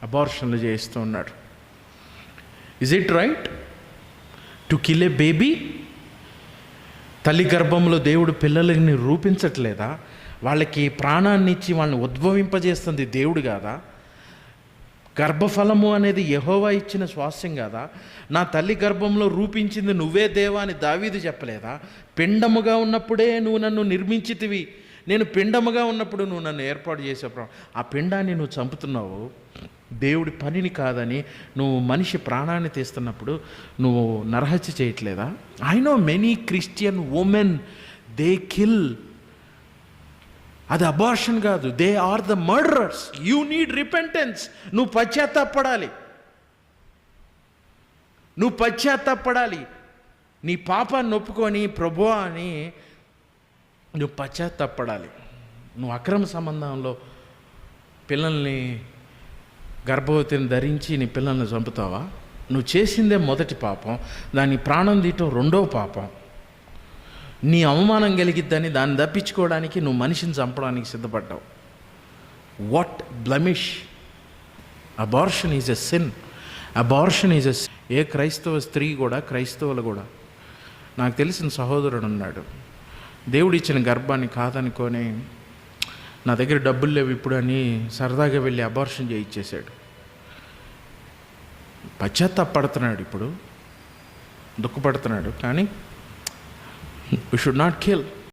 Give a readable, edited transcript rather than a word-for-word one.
అబార్షన్లు చేస్తూ ఉన్నాడు. Is it right to kill A baby? తల్లి గర్భంలో దేవుడు పిల్లలని రూపించట్లేదా? వాళ్ళకి ప్రాణాన్ని ఇచ్చి వాళ్ళని ఉద్భవింపజేస్తుంది దేవుడు కాదా? గర్భఫలము అనేది యెహోవా ఇచ్చిన స్వాస్థ్యం కాదా? నా తల్లి గర్భంలో రూపించింది నువ్వే దేవా అని దావీదు చెప్పలేదా? పిండముగా ఉన్నప్పుడే నువ్వు నన్ను నిర్మించితివి, నేను పిండముగా ఉన్నప్పుడు నువ్వు నన్ను ఏర్పాటు చేసావు. ఆ పిండాన్ని నువ్వు చంపుతున్నావు, దేవుడి పనిని కాదని నువ్వు మనిషి ప్రాణాన్ని తీస్తున్నప్పుడు నువ్వు నరహత్య చేయట్లేదా? I know many Christian women they kill. అది అబార్షన్ కాదు, they are the murderers. You need repentance. నువ్వు పశ్చాత్తాపడాలి. నీ పాపాన్ని ఒప్పుకొని ప్రభువా అని నువ్వు పశ్చాత్తాపడాలి. నువ్వు అక్రమ సంబంధంలో పిల్లల్ని, గర్భవతిని ధరించి నీ పిల్లల్ని చంపుతావా? నువ్వు చేసిందే మొదటి పాపం, దాన్ని ప్రాణం తీయటం రెండో పాపం. నీ అవమానం కలిగిద్దని దాన్ని తప్పించుకోవడానికి నువ్వు మనిషిని చంపడానికి సిద్ధపడ్డావు. What blemish! Abortion is a sin. Abortion is a sin. ఏ క్రైస్తవ స్త్రీ కూడా, క్రైస్తవులు కూడా, నాకు తెలిసిన సహోదరుడు ఉన్నాడు, దేవుడు ఇచ్చిన గర్భాన్ని కాదనుకొని నా దగ్గర డబ్బులు లేవు ఇప్పుడు అని సరదాగా వెళ్ళి అబార్షన్ చేయించేశాడు. పశ్చాత్తాపడుతున్నాడు, ఇప్పుడు దుఃఖపడుతున్నాడు. కానీ we should not kill.